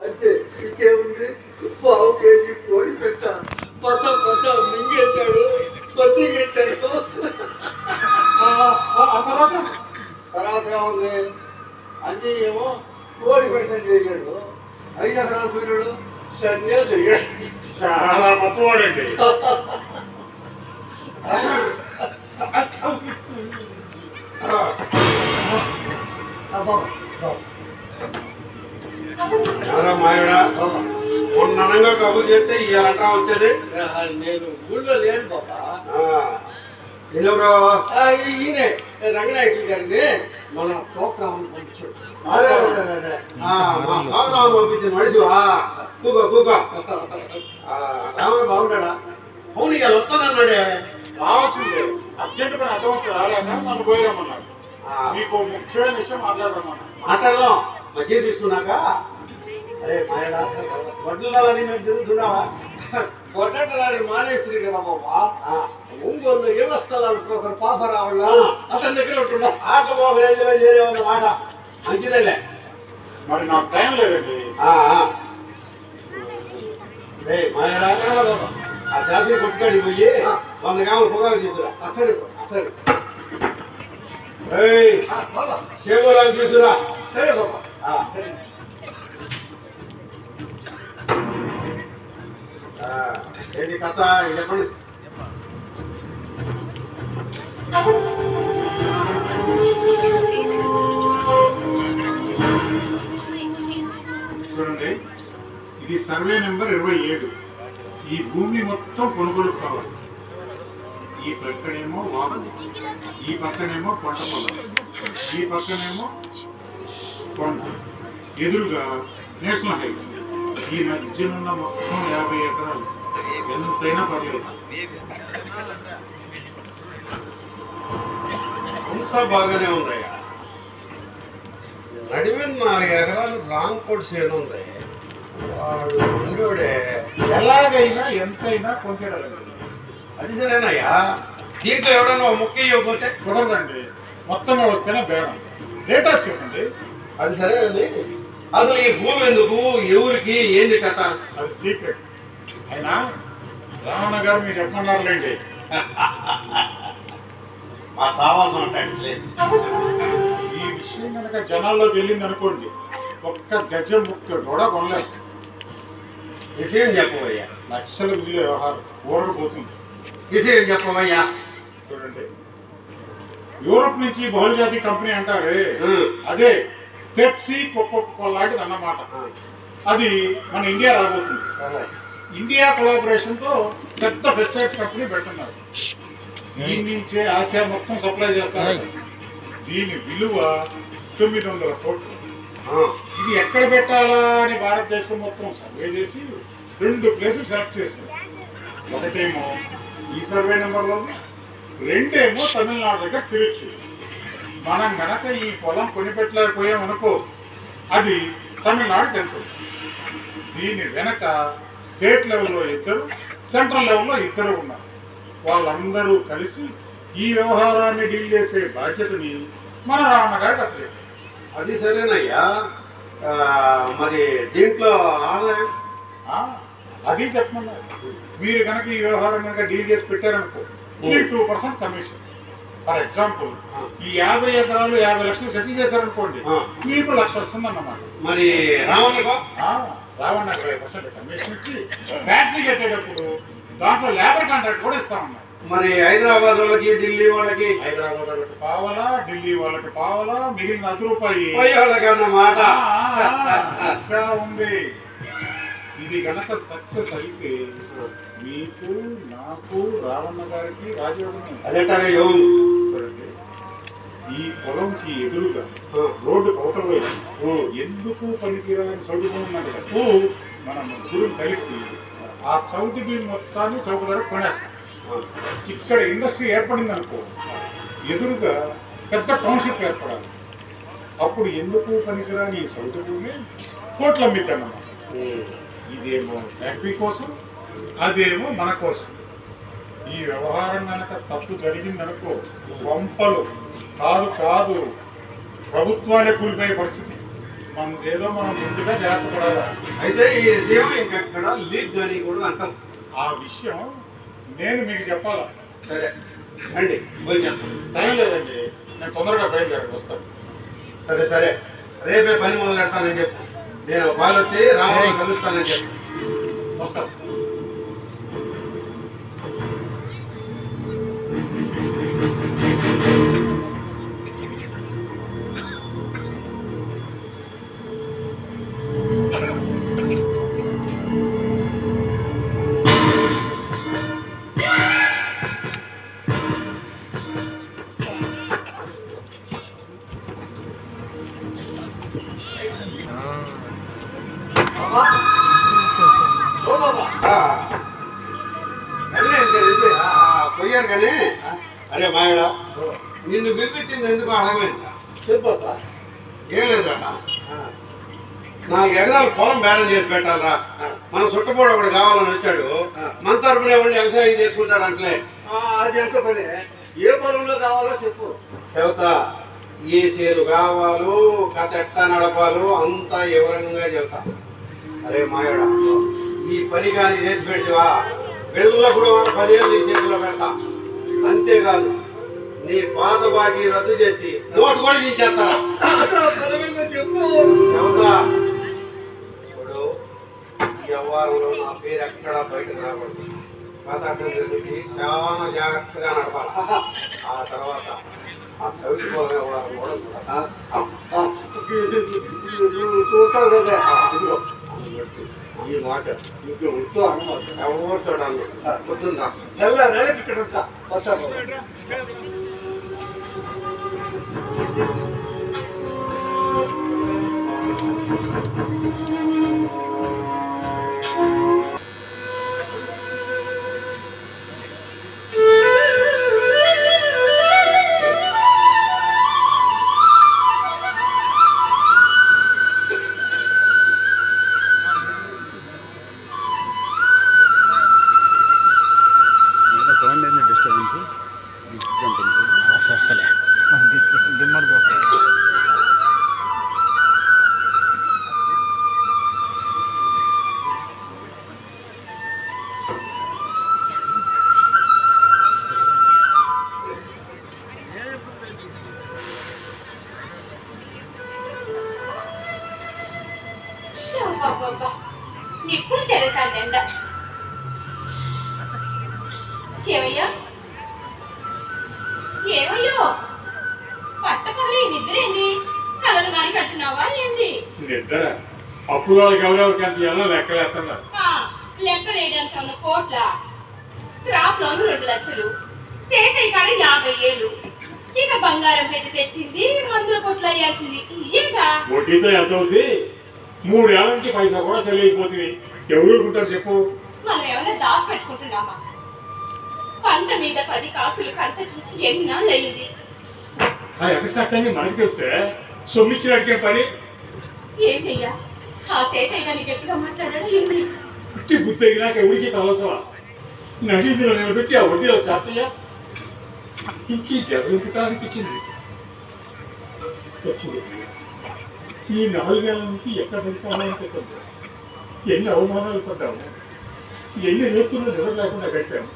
అంతే, ఇంకేముంది? పావు కేజీ కోడి పెట్ట పస పస మింగేశాడు, కొద్దిగేశాడు. తర్వాత ఉంది అంజీ ఏమో కోడి పెట్ట చేశాడు, 5 ఎకరాల పోయినాడు, సన్యాసి అయ్యాడు. చాలా గొప్పవాడండి. చాలా మాయడా మొన్నంగా కబుర్ చేస్తే ఇవాళ వచ్చేది. నేను ఊళ్ళో లేను బాబా. ఈయనే రంగనాయకులు గారిని మన ప్రోగ్రామ్ పంపించాడు. పంపించింది మనిషివా? కూకో కూకో. రాముడు బాగున్నాడా? అవును ఇవాళ వస్తానన్నాడే. రావాల్సిందే, అర్జెంట్ పని అర్థవచ్చు రాలేక నన్ను పోయిరమ్మన్నాడు. మీకు ముఖ్యమైన విషయం మాట్లాడదాం. మధ్య తీసుకున్నాక అరే మాయడా వడ్లని మేము తిరుగుతున్నావా? పొట్టలారి మానేస్తుంది కదా బాబా. ఒంగోలు ఏళ్ళ స్థలాలకు ఒకరు పాప రావాల అతని దగ్గర ఉంటున్నా. ఆటలో చేరే మాట మంచిదేలే. మరి నాకు టైం లేదండి. మాయడా ఆ శాస్త్రి కొట్టుకాడికి పోయి 100 గ్రాములు పొగాకు తీసుకురా. సరే సరే. చేగోలాగా తీసుకురా. సరే బాబా. ఏంటి కథ చెప్పండి. చూడండి, ఇది సర్వే నెంబర్ 27. ఈ భూమి మొత్తం కొనుగోలు కావాలి. ఈ పక్కనేమో వాగు, ఈ పక్కనేమో కొండ పొలం, ఈ పక్కనేమో కొండ, ఎదురుగా నేషనల్ హైవే. ఈ మధ్యనున్న మొత్తం 50 ఎకరాలు. ఎంతైనా పర్లేదు. అంతా బాగానే ఉందయ్యా. నడిమిన 4 ఎకరాలు రాంగ్ కోట్ చేను ఉంది. వాడు ఉండోడే ఎలాగైనా ఎంతైనా పొందేయాలి. అది సరేనయ్యా. దీంట్లో ఎవడన్నా ముక్క ఇవ్వకపోతే కుదరదండి. మొత్తమే వస్తేనే బేరం. రేట్ ఆఫ్ చెప్పండి. అది సరే అండి. అసలు ఈ భూమి ఎందుకు, ఎవరికి, ఏంది కథ? అది సీక్రెట్. అయినా రావణ గారు మీరు చెప్పన్నారులేండి. మా సావాసం అంటే ఈ విషయం కనుక జనాల్లోకి వెళ్ళింది అనుకోండి, ఒక్క గజం ముక్క కూడా కొనలేదు. విషయం చెప్పవయ్యా. లక్షల విలువ వ్యవహారం ఊరకపోతుంది. విషయం చెప్పవయ్యా. చూడండి, యూరోప్ నుంచి బహుళజాతి కంపెనీ అంటారే, అదే పెప్సీ కోకో లాంటిది అన్నమాట. అది మన ఇండియా రాబోతుంది. ఇండియా కొలాబరేషన్తో పెద్ద పెస్టిసైడ్స్ కంపెనీ పెడుతున్నారు. దీని నుంచే ఆసియా మొత్తం సప్లై చేస్తారు. దీని విలువ 900 కోట్లు. ఇది ఎక్కడ పెట్టాలా అని భారతదేశం మొత్తం సర్వే చేసి 2 ప్లేసులు సెలెక్ట్ చేశారు. ఒకటేమో ఈ సర్వే నెంబర్లో, రెండేమో తమిళనాడు దగ్గర తిరుచు. మనం గనక ఈ పొలం కొనిపెట్టలేకపోయామనుకో, అది తమిళనాడుకి వెళ్తుంది. దీని వెనక స్టేట్ లెవెల్లో 2, సెంట్రల్ లెవెల్లో 2 ఉన్నారు. వాళ్ళందరూ కలిసి ఈ వ్యవహారాన్ని డీల్ చేసే బాధ్యతని మన రావణ గారికి అప్పచెప్పారు. అది సరేనయ్యా. మరి దీంట్లో ఆదాయం అది చెప్పమన్నారు. మీరు కనుక ఈ వ్యవహారం కనుక డీల్ చేసి పెట్టారనుకో, మీరు 2% కమిషన్. ఫర్ ఎగ్జాంపుల్, ఈ 50 ఎకరాలు 50 లక్షలు సెటిల్ చేశారనుకోండి, మీకు 1,00,000 వస్తుందన్నమాట. మరి రావణ 20% కమిషన్ ఇచ్చి ఫ్యాక్టరీ కట్టేటప్పుడు దాంట్లో లేబర్ కాంట్రాక్ట్ కూడా ఇస్తామన్నారు. మరి హైదరాబాద్ వాళ్ళకి, ఢిల్లీ వాళ్ళకి, హైదరాబాద్ వాళ్ళకి పావలా, ఢిల్లీ వాళ్ళకి పావలా, మిగిలిన ₹10 వాళ్ళకన్నమాట ఉంది. ఇది గనక సక్సెస్ అయితే మీకు, నాకు, రావణ గారికి రాజయోగమే. చూడండి, ఈ పొలంకి ఎదురుగా రోడ్డు కవతల ఎందుకు పనికిరాని చౌటి భూమి ఉన్నది కదా, మనం ముగ్గురు కలిసి ఆ చౌటి భూమి మొత్తాన్ని చౌక ధర కొనేస్తాం. ఇక్కడ ఇండస్ట్రీ ఏర్పడింది అనుకో, ఎదురుగా పెద్ద టౌన్షిప్ ఏర్పడాలి. అప్పుడు ఎందుకు పనికిరాని ఈ చౌటి భూమి కోట్లు అమ్మిద్దామన్నమాట. ఇదేమో ఫ్యాక్టరీ కోసం, అదేమో మన కోసం. ఈ వ్యవహారం కనుక తప్పు జరిగిందనుకో, వంపలు కాదు ప్రభుత్వాలే కూలిపోయే పరిస్థితి. మనదేదో మనం ముందుగా జాగ్రత్త పడాలి. అయితే ఈ విషయం ఇంకెక్కడ లీక్ కానీ కూడా అంటాం. ఆ విషయం నేను మీకు చెప్పాలా? సరే రండి పోయి చెప్తాను. టైం లేదండి, నేను తొందరగా బయలుదేరి వస్తాను. సరే సరే రేపే పని మొదలు పెడతానని చెప్పు. నేను వాళ్ళు వచ్చి రామారావు కలుస్తానని చెప్పు. వస్తాను. బాబా ఓ బాబా పోయారు కానీ అరే మాయడా నిన్ను పిలిపించింది ఎందుకు అడగలేదు? చెప్పు బాబా. ఏం లేదురా, 4 ఎకరాలు పొలం బేరం చేసి పెట్టాలరా. మన చుట్టపూడ ఒకటి కావాలని వచ్చాడు. మన తరపున ఏమండి వ్యవసాయం చేసుకుంటాడు అంటలే. అది ఎంత పని? ఏ పొలంలో కావాలో చెప్పు. చెబుతా, ఏ చేలు కావాలో కథ ఎట్టా నడపాలో అంతా వివరంగా చెబుతా. అరే మాయడా, ఈ పని కానీ చేసి పెడితేవా వెళ్ళప్పుడు 10 ఏళ్ళు నీ చేతిలో పెడతా. అంతేకాదు నీ పాత బాకీ రద్దు చేసి నోటు కూడా దించేస్తారా. అసలు ఆ పొలం ఏంటో చెప్పు. చెబుతా. ఇప్పుడు ఈ వ్యవహారంలో నా పేరు ఎక్కడా బయటకు రాకూడదు. కథ అడ్డం తిరిగి చాలా జాగ్రత్తగా నడపాలి. ఆ తర్వాత ఆ చదువుకోవాలి వ్యవహారం కూడా చూస్తావు కదా, ఇదిగో ఈ మాట ఇంకో ఉంటూ అనమాట. ఎవరితో పొద్దున్న తెల్లారేళ్ళకి ఇక్కడ ఉంటా. వస్తాను. సౌండ్ ఏంది డిస్టర్బెన్స్? దిస్ ఉంటుంది వస్తలే, దిస్ డిమ్మర్ది వస్తుంది. నిప్పుడు జరుగుతాండ. ఏమయ్యా ఏమయ్యో పట్టపగలి నిద్రేంది? కలలు కానీ కట్టున్నావా ఏంది? నిద్ర అప్పుడు వాళ్ళకి ఎవరెవరికి ఎంత ఇవ్వాలో లెక్కలేస్తున్నారు. లెక్కడేయడానికి ఉన్న కోట్ల క్రాప్ లోను 2 లక్షలు, చేసే కాడ 50,000. ఇక బంగారం పెట్టి తెచ్చింది, మందుల కొట్లు అయ్యాల్సింది ఇయ్యేగా. వడ్డీతో ఎంత అవుతుంది? 3 ఏళ్ళ నుంచి పైసా కూడా చెల్లిపోతుంది. ఎవరు ఊరుకుంటారు చెప్పు? మనం ఏమన్నా దాచి పెట్టుకుంటున్నామా? పంట మీద 10 కాసులు కంట చూసి ఎన్నాళ్ళు అయింది. ఆ ఎగసాకాన్ని మనకి తెలిసే సొమ్మిచ్చిన అడిగే పని ఏంటయ్యా ఆ శేషయ్య గారిని గట్టిగా మాట్లాడాడు ఏంటి? పుట్టి బుద్ధి అయినాక ఎవరికి తలసవా? నడీదిలో నిలబెట్టి ఆ వడ్డీలో శాసయ్య ఇంకీ జగన్గా అనిపించింది. వచ్చింది ఈ 4 నెలల నుంచి ఎక్కడ పెడతామో ఎన్ని అవమానాలు పడ్డాము, ఎన్ని రేపులు నిద్ర లేకుండా కట్టాము.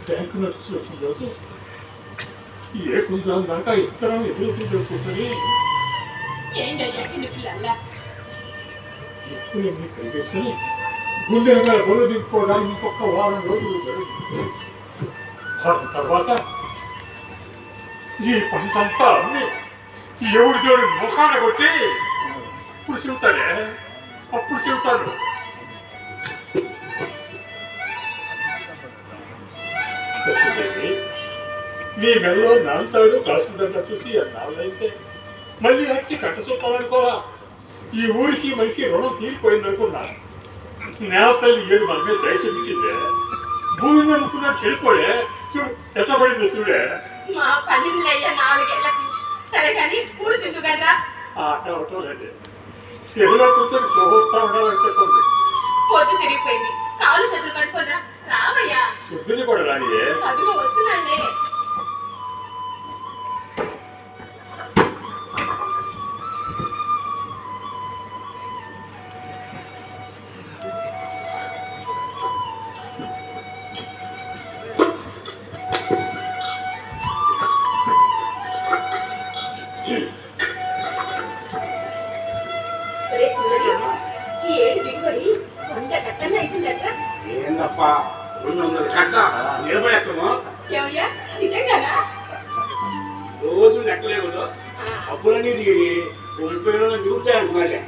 బ్యాంకు నోటీసులు వచ్చిన రోజు ఏ కొంచెం దాకా ఇద్దరం ఎదురు కూర్చొని ఏంటయ్యా చిన్నపిల్లల్లా ఎక్కువ కలిగేసుకొని గుండెలుగా బరువు దింపుకోవడానికి ఇంకొక వారం రోజులు జరుగుతుంది. వారం తర్వాత ఈ పంటంతా అమ్మి ఎవరి జోడి ముఖాన కొట్టి అప్పుడు చెబుతాడే, అప్పుడు చెబుతాడు. నీ మెడలో నాలుతాడు కాసు దగ్గర చూసి నాలుగైతే మళ్ళీ అట్టి కట్ట చూపాలనుకోరా. ఈ ఊరికి మనకి రుణం తీరిపోయిందనుకున్నా. నేల తల్లి 7 మన మీద దయచేసిందే. భూమి నమ్ముకున్నా చెడిపోయే. చూడు ఎట్లా పడింది చూడే. మా పండితులయ్యా 4 ఏళ్ళకి సరే కానీ కూడు తిందు కదా. ఆట అవటం లేదు. చెరువులో కూర్చొని సోహోత్తా ఉండాలంటే పొద్దు తిరిగిపోయింది, కాళ్ళు చేతులు కట్టుకోరా. రావయ్యా శుద్ధిని కూడా రానియే. అదిగో వస్తున్నాడులే. ఈ ఏడు దిగుబడి 100 కట్టలు అయిపోయిందట. ఏందప్ప 200 కట్ట నిలబడేస్తాము ఏమయ్యా నిజంగానా? రోజు లెక్కలేవు అప్పులన్నీ తీరి 30 రోజులు చూపుతాయి అనుకున్నాలే.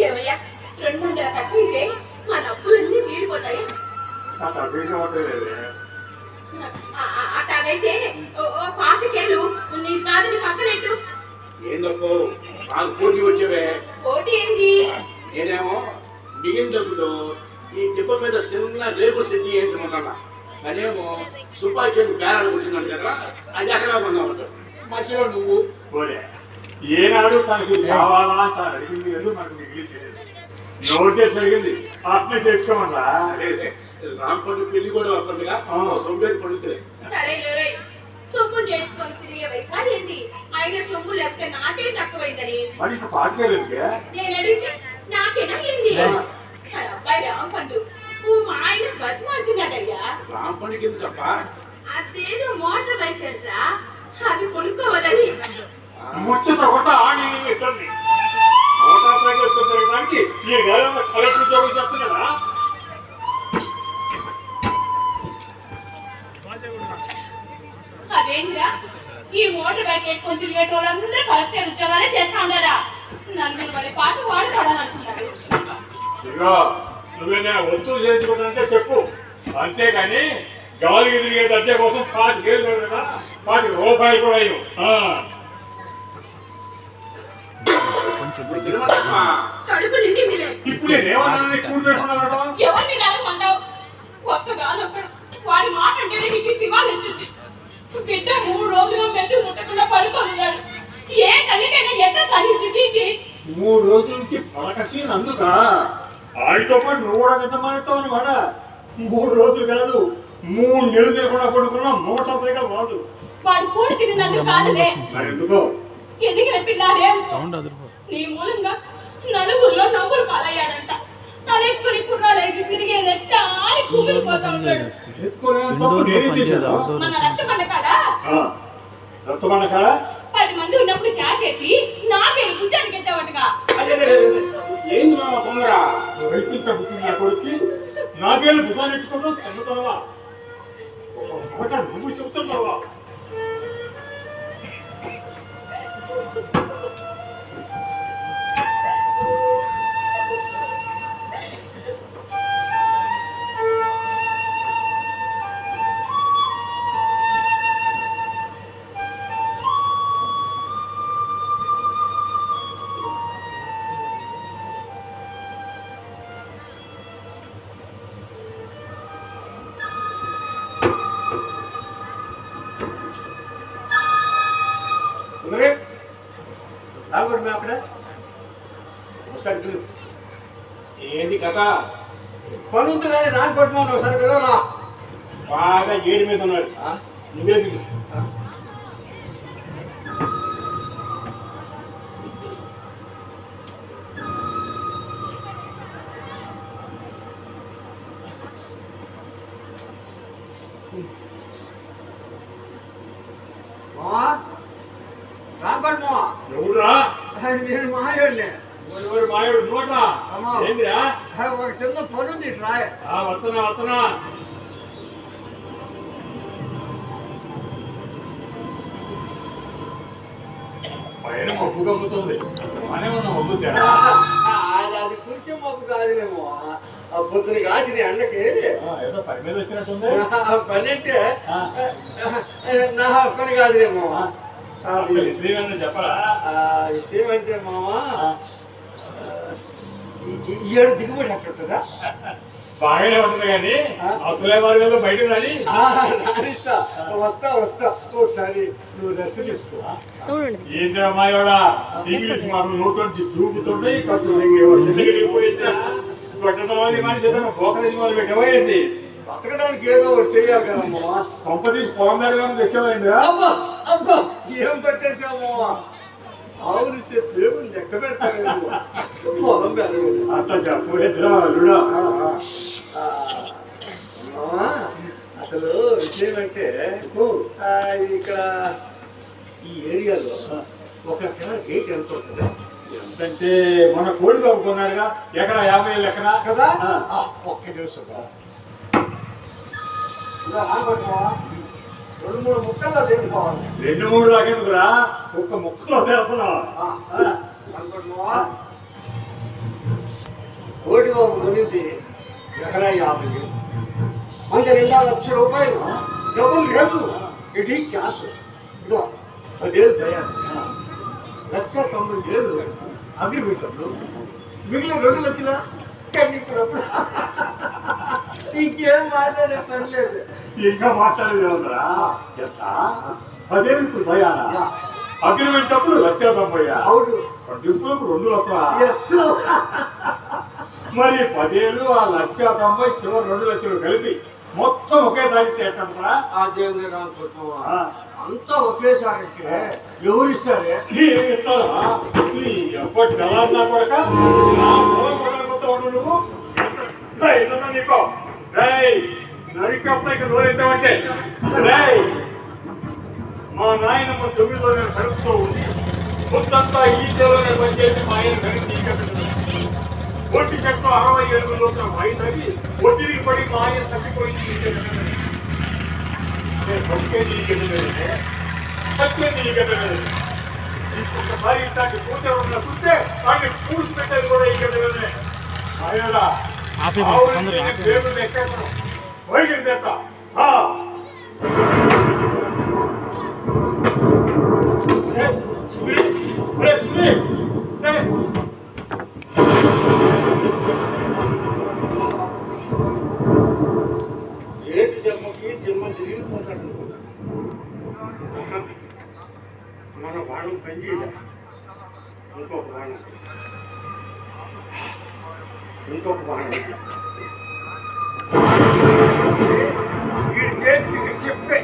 ఏమయ్యా 200 కట్టలు ఇస్తే మన అప్పులన్నీ తీరిపోతాయి. అట్లాగైతే ఓ 25 నీ కాదని పక్కనెట్టు. ఏందప్పో నాకు పోటీ వచ్చేవే. పోటీ ఏంటి? నేనేమో బిగిన డబ్బుతో ఈ దెబ్బ మీద చిన్న రేపు సెట్ చేయించమంటున్నా. అదేమో సుపాయి చేతి బేరాలు కూర్చున్నాడు కదా, అది ఎక్కడ పొందామంట. మధ్యలో నువ్వు పోలే ఏనాడు తనకి కావాలా తను అడిగింది లేదు, మనకు మిగిలింది నోటే జరిగింది ఆత్మ చేసుకోమన్నా. రాంపల్లి పెళ్లి కూడా వస్తుందిగా, సొంపేరు పడుతుంది. సరే సొమ్ము చేర్చుకొని తిరిగే వయసు ఏంటి? ఆయన సొమ్ము లేకపోతే నాకే తక్కువైందని మరి ఇంకా పాటలేదు. నేను అడిగితే నాకేనా ఏంది? అబ్బాయి రాంపండు మా ఆయన బతిమాడుతున్నాడయ్యా. రాంపల్లికి ఎందుకు తప్ప? అదేదో మోటార్ బైక్ అంటరా, అది కొనుక్కోవాలని. ముచ్చట ఒకట ఆడి ఇద్దరిని మోటార్ సైకిల్ తిరగడానికి ఈ గతంలో కలెక్టర్ ఉద్యోగం చెప్తున్నాడా? అదేంటిరా ఈ మోటార్ బైక్ వేసుకొని తిరిగేట వాళ్ళందరూ కలెక్టర్ ఉద్యోగాలే చేస్తా ఉన్నారా? నలుగురు పడే పాట వాడు పడాలంటున్నాడు. ఇదిగో నువ్వేదైనా వస్తువులు చేయించుకుంటానంటే చెప్పు, అంతేగాని గాలికి తిరిగే దర్జా కోసం 5,000 కదా, 5 రూపాయలు కూడా అయ్యు. కడుపు నిండిందిలే. ఇప్పుడు నేనేమన్నా కూడి పెట్టుకున్నాడు. ఎవరిని కాలమంటావు? ఒక్కగాను వాడి మాట అంటేనే నీకు శివాలు ఎత్తుంది. బిడ్డ 3 రోజులుగా మెట్టు ముట్టకుండా పడుకోనున్నాడు. ఏ తల్లికైనా ఎంత సహించింది? 3 రోజుల నుంచి పలకసి అందుక ఆడితో పాటు నువ్వు కూడా ఎంత మానేస్తావు అని వాడ. 3 రోజులు కాదు 3 నెలలు తిరగకుండా పడుకున్నా మోటార్ సైకిల్ వాడు. వాడు కూడి తిరిగినందుకు కాదులే, ఎందుకో ఎదిగిన పిల్లాడే నీ మూలంగా నలుగురిలో నవ్వులు పాలయ్యాడంట. తలెత్తుకుని కుర్రాలేగి తిరిగేదెట్ట అని కుమిలిపోతా ఉన్నాడు. మన రచ్చబండ కాడా 10 మంది ఉన్నప్పుడు క్యాకేసి నాకేను భుజానికి ఎట్టావటగా. ఏంది మామ కొందరా? రైతులతో పుట్టిన కొడుకు నాకేళ్ళు భుజాన్ని ఎట్టుకుంటూ చెందుతావా? నువ్వు చెబుతున్నావా? ఏంది కథ? పని ఉంది కానీ నాకు కొట్టమని ఒకసారి పిలవాలా? బాగా ఏడు మీద ఉన్నాడు, నువ్వే పిలు. రాబట్మా ఎవరురా? నేను మాయోడ్లే. మాయోడు నోట్రా ఏందిరా? ఒక చిన్న పని ఉంది రాయ. వస్తున్నా పైన మబ్బు కమ్ముతుంది, మానేమన్నా మబ్బుద్దా? అది కురిసే మబ్బు కాదులేమో. ఆ పొద్దున కాసిన ఎండకి ఏదో పని మీద వచ్చినట్టుంది. పని అంటే నా పని కాదులేమో. చెప్పరా విషయం అంటే మామా ఈ ఏడు దిగుబడి అట్టుంటుందా? బాగానే ఉంటుంది కానీ అసలే వారి మీద బయట రాని. రానిస్తా, వస్తా ఒకసారి నువ్వు రెస్ట్ తీసుకో. ఏంటి అమ్మాయిడా ఇంగ్లీష్ మాటలు నోటి చూపుతుంటే పెట్టబోయింది. బతకడానికి ఏదో ఒకటి చేయాలి కదమ్మా. పంప తీసి పొలం దగ్గర తెచ్చేమైంది. అబ్బా అబ్బా ఏం పట్టేసామమ్మా. ఆవులిస్తే పేరు లెక్క పెడతాను. పొలం పెరగదు అట్లా చెప్పు. అసలు విషయం అంటే ఇక్కడ ఈ ఏరియాలో ఒక గేట్ ఎంత ఉంటుంది? ఎంతంటే మన కోడి బాబు కొన్నాడుగా ఎకరా 50,000 ఎకరా కదా ఆ. ఒక్క నిమిషం బావ. ఇలా రాబట్టుకోవా 2-3 ముక్కల్లో తేలిపోవాలి 2-3 దాకెందుకురా ఒక్క ముక్కలో వేస్తున్నావు అనుకుంటున్నావా కోటి బాబు కొనింది ఎకరా 50,000 అంటే 2 లక్షల రూపాయలు డబ్బులు లేదు ఇది క్యాష్ ఇదో 10,000 తయారు 1,90,000 అగ్రిమెంట్లు మిగిలిన 2 లక్షల కట్టించినప్పుడు ఇంకేం మాట్లాడే పని లేదు ఇంకా మాట్లాడేది ఉందరా ఎంత 10,000 ఇప్పుడు భయానా అగ్రిమెంట్ అప్పుడు 1,90,000 అవును దింపులకు 2 లక్షల ఎస్ మరి 10,000 ఆ 1,90,000 చివరి 2 లక్షలు కలిపి మొత్తం ఒకేసారి చేస్తారా ఆ దేవుని అనుకుంటున్నావా అంతా ఒకేసారి అంటే ఎవరు ఇస్తారే నీకు నరికప్పకి నోరెత్తామంటే మా నాయనమ్మ 9లో నేను కడుపుతూ ఉంది మొత్తంతా ఈ సేవలోనే పనిచేసి మా ఆయన కడిగి ఒట్టి చెట్టు 67 లోపల మైనది ఒట్టికి పడి మా ఆయన తప్పిపోయింది బతికే నీకెళ్ళలేదు సత్యం నీకెళ్ళలేదు ఇంకొకసారి ఇట్లాంటి పూజ ఉన్న చూస్తే వాటిని పూసి పెట్టేది కూడా ఇకెళ్ళలేదు ఆయన దేవుడు ఎక్కడ వైద్యం చేస్తా ఏటి జన్మకి జన్మ తిరిగిపోతాడు మన బాణం పనిచేయాలి ఇంకొక బాణం ఇంకొక బాణం వీడి చేతికి చెప్పే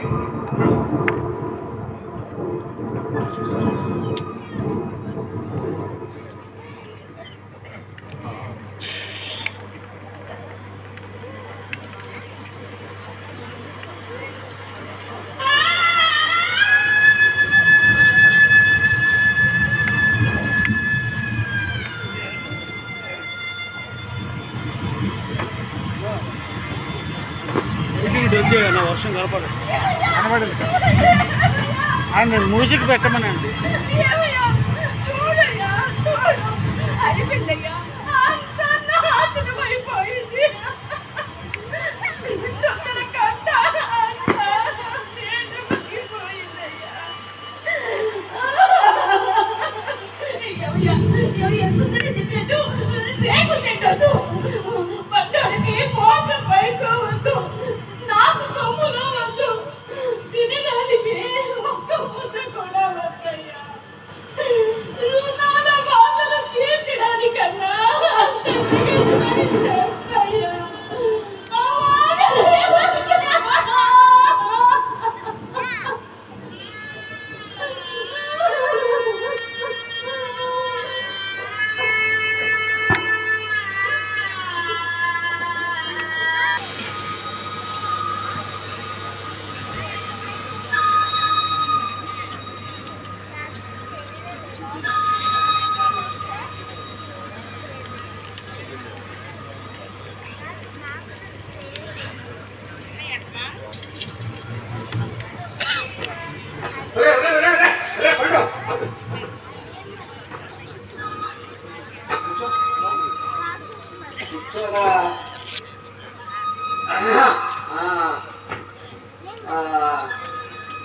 వర్షం కనపడదు ఆయన మ్యూజిక్ పెట్టమనండి నాకు సొమ్ములు వద్దు తినడానికి ఒక్క ముద్ద కూడా వద్దయ్యా రుణాల బాధలు తీర్చడానికన్నా అంతమని చెప్పయ్యా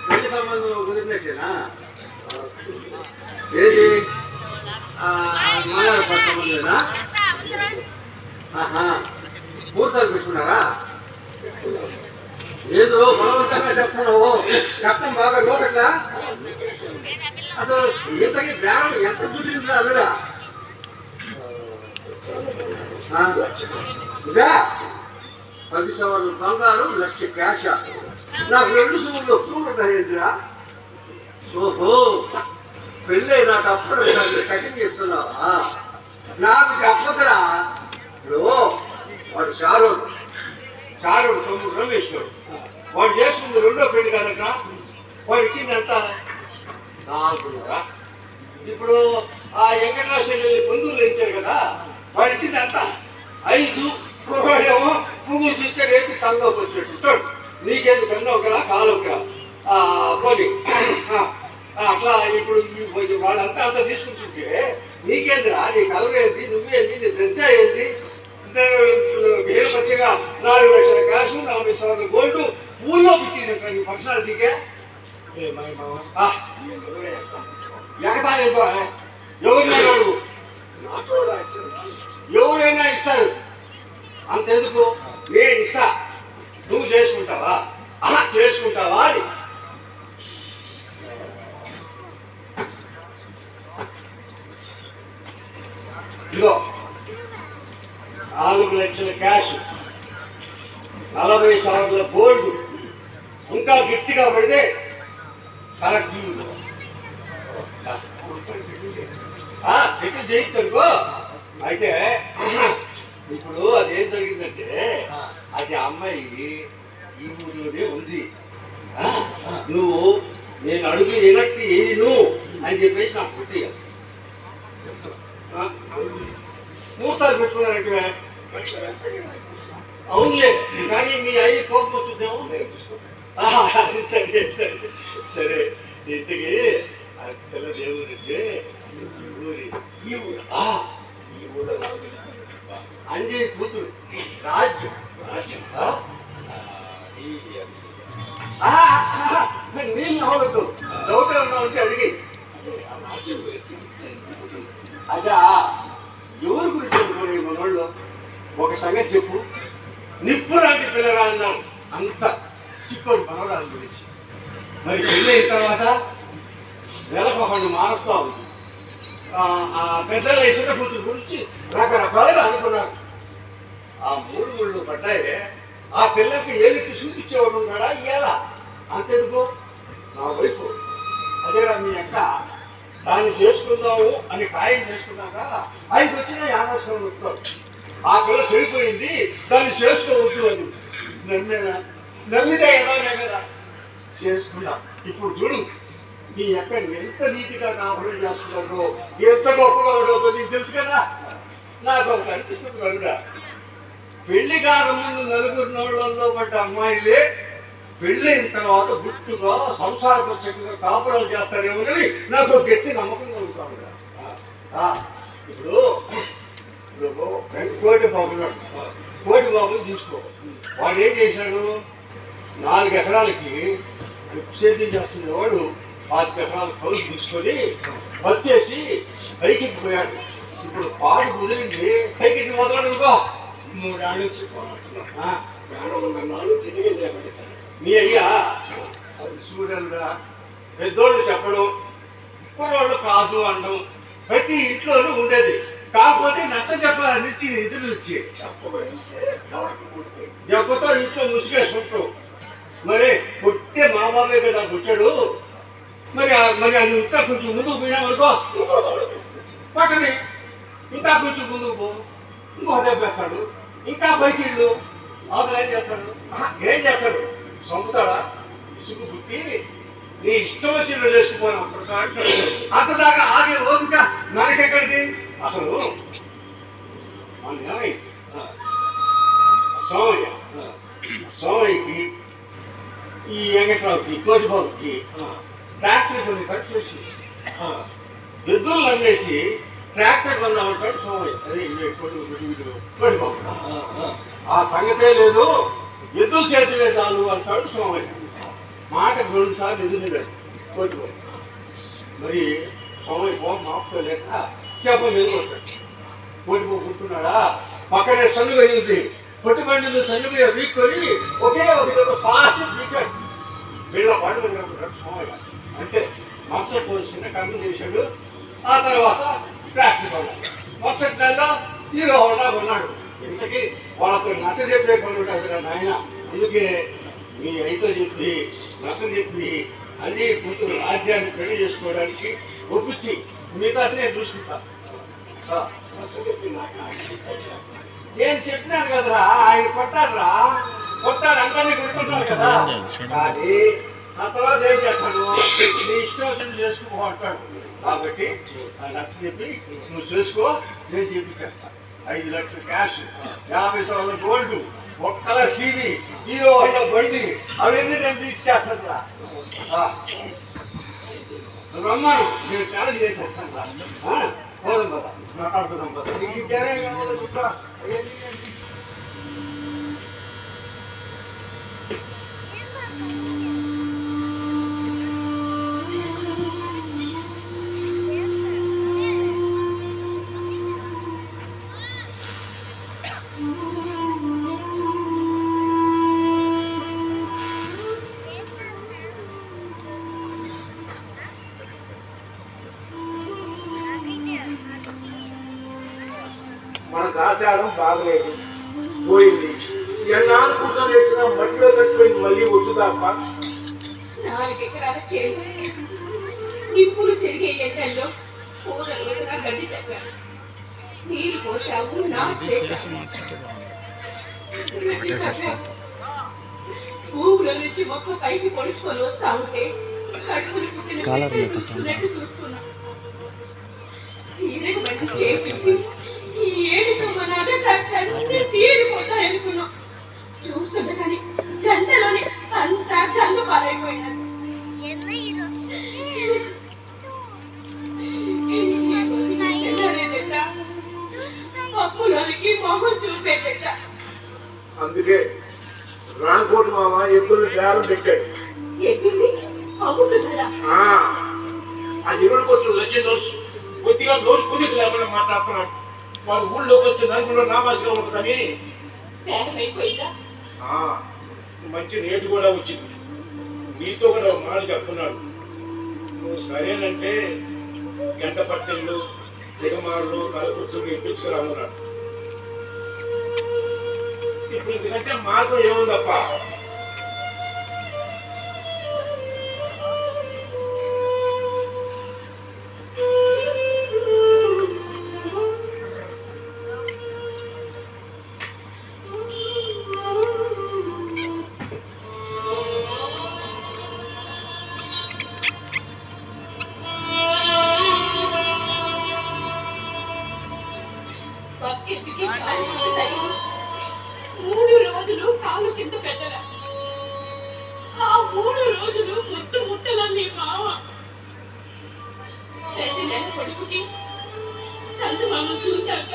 పెళ్లి సంబంధం కుదిరినట్టేనా ఏది మనవారి సంబంధమేనా ముహూర్తాలు పెట్టుకున్నారా ఏదో బలవంతంగా చెప్తున్నావు రక్తం బాగా లోకట్లా అసలు ఇంతకీ జ్ఞానం ఎంత కుదిరింది అల్లుడా ఇదా 10 సవర్లు బంగారు 1,00,000 క్యాష్ నాకు 2 సవర్లు ఒప్పుకుంటున్నారా ఓహో పెళ్ళి నాకు అప్పుడు కటింగ్ చేస్తున్నావా నాకు చెప్పదురా ఇప్పుడు వాడు చారుడు తమ్ముడు రమేష్ వాడు చేసుకుంది 2వ పెళ్లి కనుక వాడు ఇచ్చింది ఎంత 4,500 ఇప్పుడు ఆ వెంకటరావు బంధువులు ఇచ్చారు కదా, వాళ్ళు ఇచ్చింది అంత 5 కుర్రాడేమో పువ్వులు చూస్తే రేపు కళ్ళలోకి వచ్చేట్టు చూడు. నీకేందుకు కన్నా ఒకరా కాలు ఒకరా పోనీ అట్లా. ఇప్పుడు వాళ్ళంతా అంతా తీసుకుంటుంటే నీకేందిరా, నీ కలర్ ఏంటి, నువ్వేంటి, నీ దర్జా ఏంటి? మంచిగా 4 లక్షల క్యాష్, 40,000 గోల్డ్ ఊళ్ళో పుట్టినట్టు నీ పర్సనాలిటీకే ఎగతాళి ఎవరినైనా అడుగు, ఎవరైనా ఇస్తారు. అంతెందుకు, నేను ఇస్తా, నువ్వు చేసుకుంటావా చేసుకుంటావా అని. ఇదిగో 4 లక్షల క్యాష్, 40,000 గోల్డ్, ఇంకా గట్టిగా పడితే కరెక్ట్ సెటిల్ చేయొచ్చు అనుకో. అయితే ఇప్పుడు అదేం జరిగిందంటే, అది అమ్మాయి ఈ ఊరిలోనే ఉంది. నువ్వు నేను అడుగు వినట్టు ఏను అని చెప్పేసి నాకు పుట్టేయాలి. ముహూర్తాలు పెట్టుకున్నారంటే అవునులే, కానీ మీ అయ్యి కోపం వచ్చుద్దాము. సరే సరే సరే. ఇంతకీ పిల్ల దేవుడంటే ఈ ఊరు అంజయ్ కూతురు రాజ్యం. నీళ్ళు నవ్వద్దు, డౌట్ ఏమన్నా ఉంటే అడిగి. అదా ఎవరి గురించి చెప్పుకోండి మనోళ్ళు? ఒక సంగతి చెప్పు. నిప్పు లాంటి పిల్లరా అన్నాను, అంత చిక్కోడు మనవరాల గురించి. మరి పెళ్ళి అయిన తర్వాత నెలకొకళ్ళు మారుస్తూ ఉంది. ఆ పెద్దల ఇసుక కూతురు గురించి రకరకాలుగా అనుకున్నారు. ఆ 3 ముళ్ళు పడ్డాయి. ఆ పిల్లకి ఏలికి చూపించేవాడు ఉన్నాడా ఇయ్యాలా? అంతెందుకు, నా వైపు అదేగా మీ అక్క దాన్ని చేసుకుందాము అని ఖాయం చేసుకున్నాక 5 వచ్చినా 50 వస్తారు. ఆ పిల్ల చెడిపోయింది, దాన్ని చేసుకోవద్దు అని నమ్మేనా? నమ్మితే ఎలాగే కదా చేసుకున్నా. ఇప్పుడు చూడు మీ అక్క ఎంత నీతిగా కాపురం చేస్తున్నారో, ఎంత గొప్పగా ఉండవుతో నీకు తెలుసు కదా. నాకు ఒక అనిపిస్తుంది కనుక, పెళ్లి కాక ముందు 4 నోళ్లలో పడ్డ అమ్మాయిలే పెళ్ళైన తర్వాత గుట్టుగా సంసారపక్షంగా కాపురాలు చేస్తాడేమోనని నాకు గట్టి నమ్మకం కలుగుతాను. ఇప్పుడు కోటి బాబుని తీసుకో. వాడు ఏం చేశాడు, 4 ఎకరాలకి సేద్యం చేస్తున్నవాడు 5 ఎకరాల కౌలు తీసుకొని వచ్చేసి పైకి పోయాడు. ఇప్పుడు పాడు కుదిరింది, పైకి మొదలనుకో 3 ఏళ్ళు వచ్చి మీ అయ్యా అది చూడరా, పెద్దోళ్ళు చెప్పడం, కుర్రోళ్ళు కాదు అనడం ప్రతి ఇంట్లోనూ ఉండేది. కాకపోతే నచ్చ చెప్పాలని ఎదురు వచ్చి దెబ్బతో ఇంట్లో ముసుగేసుకుంటాం. మరి పుట్టే మా బాబే కదా పుట్టాడు. మరి అది ఇంకా కొంచెం ముందుకు పోయినామనుకో పక్కనే, ఇంకా కొంచెం ముందుకు పో, ఇంకో దెబ్బేస్తాడు, ఇంకా పైకి ఇల్లు అవతల ఏం చేస్తాడు చంపుతాడా? ఇసుకు పుట్టి నీ ఇష్టం వచ్చిన చేసుకుపోయినా అంతదాకా ఆగే ఓపిక మనకెక్కడిది? అసలు మన ఏమైంది, సోమయ్యకి ఈ వెంకట్రావుకి కోటిబాబుకి ట్రాక్టర్ కొన్ని కట్ చేసి ఎద్దులు అమ్మేసి ట్రాక్టర్ కొందామంటాడు సోమయ్య. అదే కోటిబాబు. ఆ సంగతే లేదు, ఎద్దులు చేతివే చాలు అంటాడు సోమయ్య. మాట 2 సార్లు ఎదురు కోటిబాబు. మరి సోమయ్య ఫోన్ మాపుకోలేక చేప మీద కొట్టాడు. కోటిబాబు కూర్చున్నాడా, పక్కనే సన్నుగా అయింది. పొట్టుబండిని సన్నుగా వీక్కొని ఒకే ఒక శ్వాస వీకాడు. వీళ్ళ పండుగ సోమయ్య అంటే మరుసటి పోసిన కన్ను చేశాడు. ఆ తర్వాత ట్రాక్టర్ కొన్నాడు. మరుసటి నెలలో హీరో హోండా కొన్నాడు. ఇంతకీ వాళ్ళతో నచ్చ చెప్పే పనులు కదా నాయన. అందుకే మీ అయితే చెప్పి నచ్చ చెప్పి అన్ని కూతురు రాజ్యాన్ని పెళ్లి చేసుకోవడానికి ఒప్పించి మిగతా నేను చూసుకుంటా. నేను చెప్పినాను కదరా, ఆయన కొట్టాడురా, కొట్టాడు అందరినీ కొట్టుకుంటున్నాడు కదా. కానీ ఆ తర్వాత ఏం చేస్తాను, నీ ఇష్టం వచ్చింది చేసుకో అంటాడు. కాబట్టి ఆ లక్ష చెప్పి నువ్వు చేసుకో, నేను చేపించేస్తాను. 5 లక్షలు క్యాష్, 50 సంవత్సరాల గోల్డ్, 1 లక్ష టీవీ, హీరో వాళ్ళ బండి, అవన్నీ నేను తీసుకేస్తాను రా. నువ్వు రమ్మను, నేను చాలా చేసేస్తాను రా. పోదాం కదా, మాట్లాడుతున్నాం కదా. నీకు ఇంకేమే కావాలో చెప్పరా? మన దాచారం బాగలేదు, పోయింది. ఎన్నాళ్ళు కూర్చొని వేసినా మట్టిలో కట్టిపోయింది, మళ్ళీ వచ్చుదాప్ప. 4 ఎకరాల చేను, నిప్పులు చెరిగే ఎండల్లో కూరలు వెతగా గడ్డి చెప్పాను. నీరు పోసావు, ఊళ్ళో నుంచి మొక్క పైకి పొడుచుకొని వస్తా ఉంటే కడుపులు పుట్టిన చూసుకున్నా. తీరకు బండి చేపించి ఈ ఏడుకోమన్నాడు తీరిపోతాయనుకున్నాం. చూస్తుంటే కానీ గంటలోనే అంతా గంగ పాలైపోయినాడు. అప్పులకి మొహం చూపేదట. అందుకే రాంకోటి మామ ఎద్దులు బేరం పెట్టాడు. ఎద్దుల్ని అమ్ముతున్నారా? ఆ ఎరువుల కోసం వచ్చిన రోజు కొద్దిగా రోజు పూజకు లేకుండా మాట్లాడుతున్నాడు. వాళ్ళు ఊళ్ళోకి వస్తే నలుగురిలో నామాసిగా ఉంటుందని మంచి రేటు కూడా వచ్చింది. నీతో కూడా ఒక మాట చెప్తున్నాడు. నువ్వు సరేనంటే గంట పట్టెళ్ళు, దిగమారులు, కలపుస్తులు ఇప్పించుకురామన్నాడు. ఇప్పుడు ఎందుకంటే మార్గం ఏముందప్ప. బకెట్కి కాలు తగిలి 3 రోజులు కాలు కింద పెట్టల. ఆ 3 రోజులు ముట్టల మీ మామ 2 నెలల కొడుకుకి సంత మామ చూశాక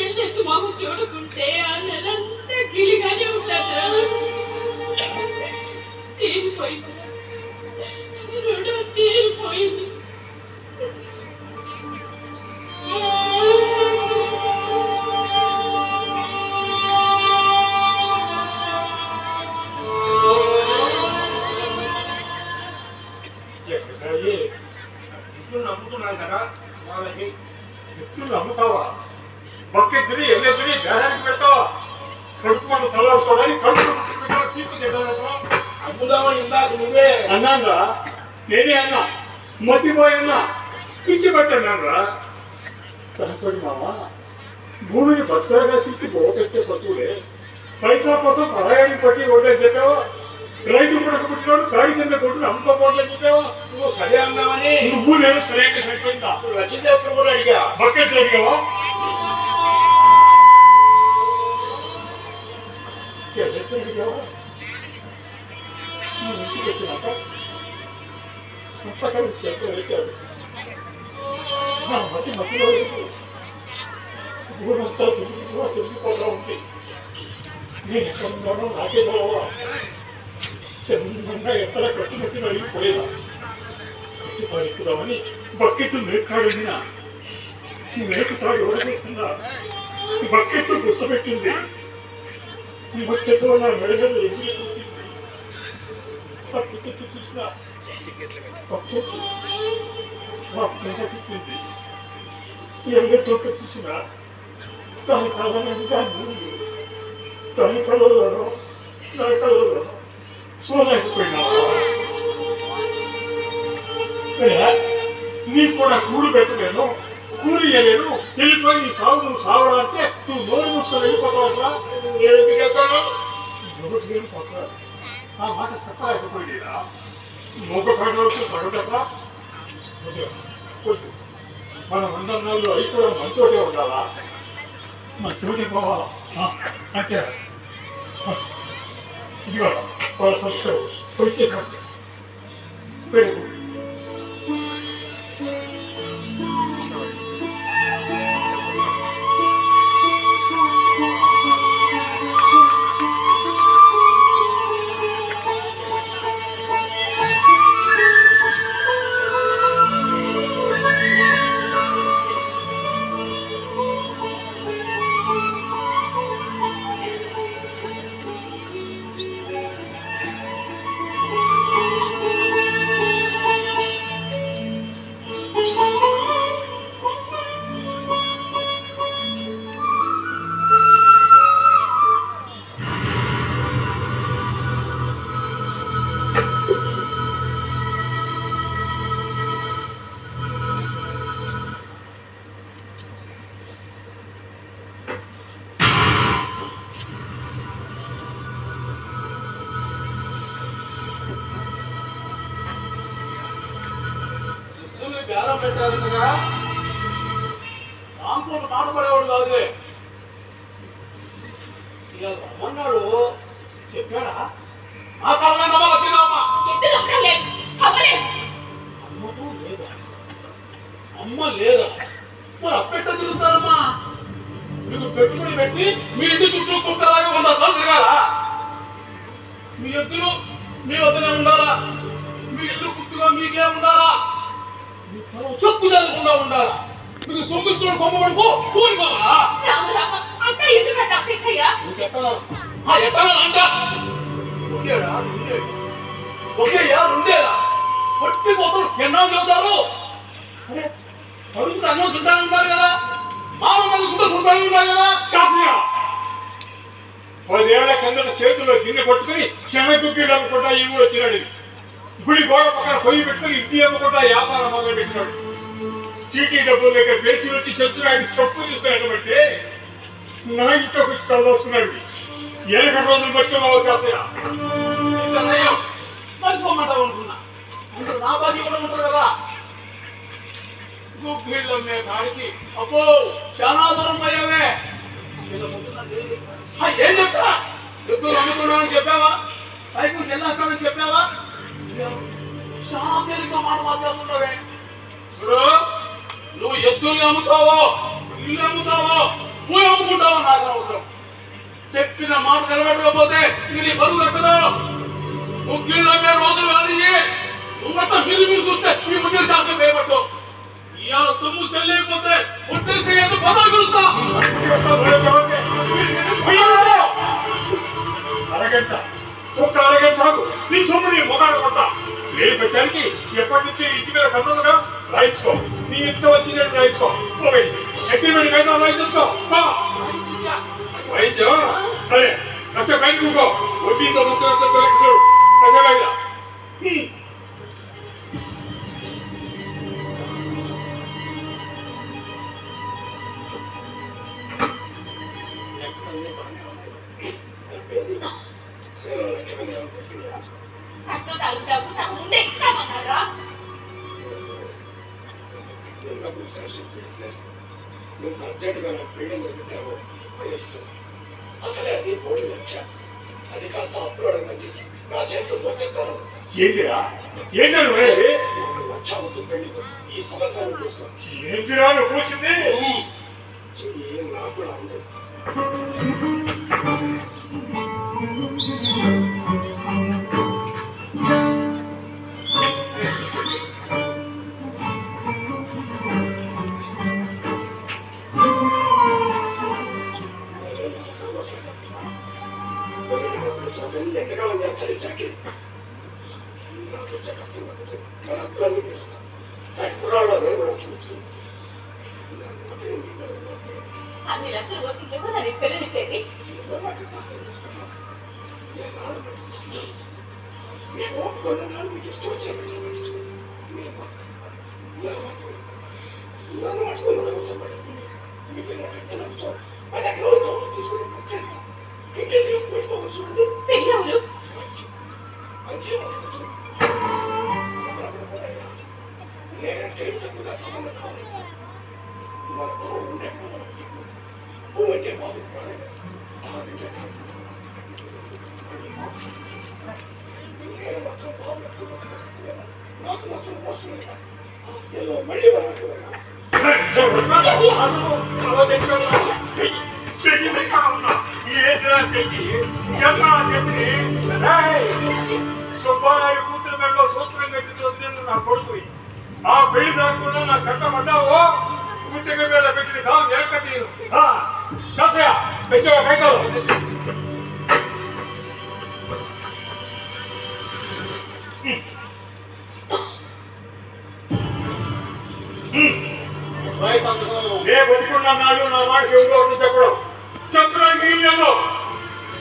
ఎన్నెత్తు మామ చూడకుంటే ఆ నెలంతా గిలిగానే ఉంటారా. తీరిపోయింది, రుణం తీరిపోయింది. నమ్ముతున్నాను కదా వాళ్ళకి. ఎత్తులు అమ్ముతావా? బక్కెత్తుని ఎల్లెత్తుని బేరానికి పెడతావా? కడుపు మన సలాడుకోవడానికి కడుపు తీర్పు తింటావా? అమ్ముదామని ఇందాక నువ్వే అన్నారా? నేనే అన్నా, మతిపోయన్నా, పిచ్చి పట్టన్నారా? కనపడి మావా, భూమిని భద్రంగా తీసి ఓటెత్తే పశువులే పైసా కోసం పరాయాన్ని పట్టి ఓటేసి చెప్పావా? రైతు పుడక పుట్టినోడు కాడి కింద కొట్టుకుని అమ్ముకోపోవట్లేదు చెప్పావా? నువ్వు సరే అన్నావని నువ్వు నేను సరైన సరిపోయిందా? రచించేప్పుడు కూడా అడిగా. బకెట్లు అడిగావా? అడిగావా? నువ్వు ఇంటికి వచ్చినాక పుస్తకాలు చేతిలో పెట్టాడు. నా మధ్యలో ఊరంతా తిరిగిపోతా ఉంది. నేను ఎక్కడున్నానో నాకే తెలవా. చంద్రంగా ఎక్కడ కట్టుబట్టి వెళ్ళిపోయేదా? పడుకుదామని బకెట్టు మేకాడినా మేకుతాడు ఓడిపోతుందా? బకెట్టు గుసపెట్టింది. ఈ బకెట్లో నా మెడగలు ఎగిరిపోతుంది. పట్టుకెట్టు చూసినా బకెట్టు నా మెడకెట్టింది. ఎవరితో చూసినా దాని కారణంగా దాని కళలోనో నా కళలోనో చూడలేకపోయినావా? నీకు కూడా కూడు పెట్టలేను, కూలి ఇయ్యలేను, వెళ్ళిపోయి నీ సాగు నువ్వు సావడానికి నువ్వు నోరు మూసుకొని వెళ్ళిపోతావా? నేను ఎందుకు వెళ్తాను? ఎవరికి వెళ్ళిపోతా? ఆ మాట చెప్పలేకపోయినా మూగ ప్రజలకు పడగట మనం అందరిలో కూడా మంచోటే ఉండాలా మంచోటే పోవాలా అంతే ఇదిగో వాళ్ళ ఫస్ట్ వచ్చేసరికి పెరుగు బేరం పెట్టారంటగా దాంతో మాట్లాడేవాడు కాదులే. ఇక రమ్మన్నాడు చెప్పాడా? ఆ కాలంలో నమ్మ వచ్చిందమ్మా. అమ్మతో లేదా? అమ్మ లేదా? మరి అప్పెట్ట తిరుగుతారమ్మా. మీకు పెట్టుబడి పెట్టి మీ ఇంటి చుట్టూ కుక్కలాగా 100 సార్లు తిరగాలా? మీ ఎద్దులు మీ వద్దనే ఉండాలా? మీ ఇల్లు గుర్తుగా మీకే ఉండాలా? చెప్పు చదవకుండా ఉండాలా? మీకు సొమ్ము చూడు కొమ్మబడుకో కూలిపోవాలా? ఒకేయా రెండేలా పొట్టి పోతలు ఎన్నాళ్ళు చెబుతారు? అడుగుతూ అన్నం తింటానే ఉన్నారు కదా, మానవ మంది గుడ్డ తింటానే ఉన్నారు కదా. శాస్త్ర 10 ఏళ్ల కిందట చేతుల్లో గిన్నె పట్టుకుని క్షణకుక్కీలు అమ్ముకుంటా ఈ ఊరు వచ్చినాడు. గుడి గోడ పక్కన పొయ్యి పెట్టుకుని ఇంటి అమ్ముకుంటా వ్యాపారం మొదలు పెట్టినాడు. చీటీ డబ్బులు లేక పేసీలు వచ్చి చచ్చురాడికి తప్పు చూస్తాడంటే నా ఇంట్లోకి వచ్చి తలదోసుకున్నాడు. 11 రోజులు బట్టి చేస్తాయా మర్చిపోమంటావు అనుకున్నా. అంటే నా బాధ్యత కూడా ఉంటుంది కదా. గుబ్బీళ్ళు అమ్మే కాడికి అబ్బో చాలా దూరం పోయావే. ఏం చెప్తా? ఎద్దులు అమ్ముకున్నానని చెప్పావా? పైకి చెల్లేస్తానని చెప్పావా? చాలా తేలిక మాట మాట్లాడుతున్నావే. ఇప్పుడు నువ్వు ఎద్దుల్ని అమ్ముతావో ఇల్లు అమ్ముతావో నువ్వు అమ్ముకుంటావో నాకు అవసరం. చెప్పిన మాట నిలబెట్టకపోతే ఇది నీ బరువు తగ్గదు. ముగ్గులు అమ్మే రోజులు కాదు. నువ్వంతా మీరు చూస్తే ఈ ముగ్గురు శాతం వేయబట్టు. ఇవాళ సొమ్ము చెల్లేకపోతే ముట్టేసి పదవి పిలుస్తా. అరగంట ఒక్క అరగంట నీ సొమ్ముని మొగాడు కొడతా. లేని పచ్చానికి ఎప్పటి నుంచి ఇంటి మీద కన్నులుగా రాయించుకో. నీ ఇంత వచ్చినట్టు రాయించుకో. అగ్రిమెంట్ అయితే రాయించుకో. రాయించు సరే కసే బయటకు ఇంకో వడ్డీతో మొత్తం కసే బయట. ఏంటిరా ఏంటి ఏంటిరా నువ్వు కూర్చుంది? అన్ని లక్షలు వచ్చి ఎవరు పెళ్లి చేసి పిల్లలు సుబ్బారావు కూతురు మెడలో సూత్రం కట్టి నా కొడుకు ఆ పెళ్లి దాకుండా నా కట్టమడ్డావో కూతురి మీద పెట్టిన కాదు వెనకటి పెంచవా కైకాలు ఏ బతికున్న నాడు నా మాటకి ఎవరో చెప్పడం చంద్రానికి ఇల్లు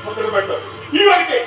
మొదలు పెట్టారు ఈ వరకే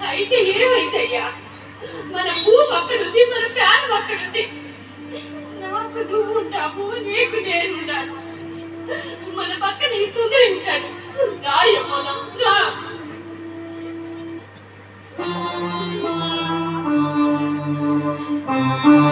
అయితే ఏమైందయ్యా మన భూ పక్కనుంది మన ప్రాణం అక్కడుంది నాకు నువ్వు ఉంటావు నీకు నేను ఉంటాను మన పక్కన ఈ సుందరి ఉంటాడు రాయమ్మా రా Thank you.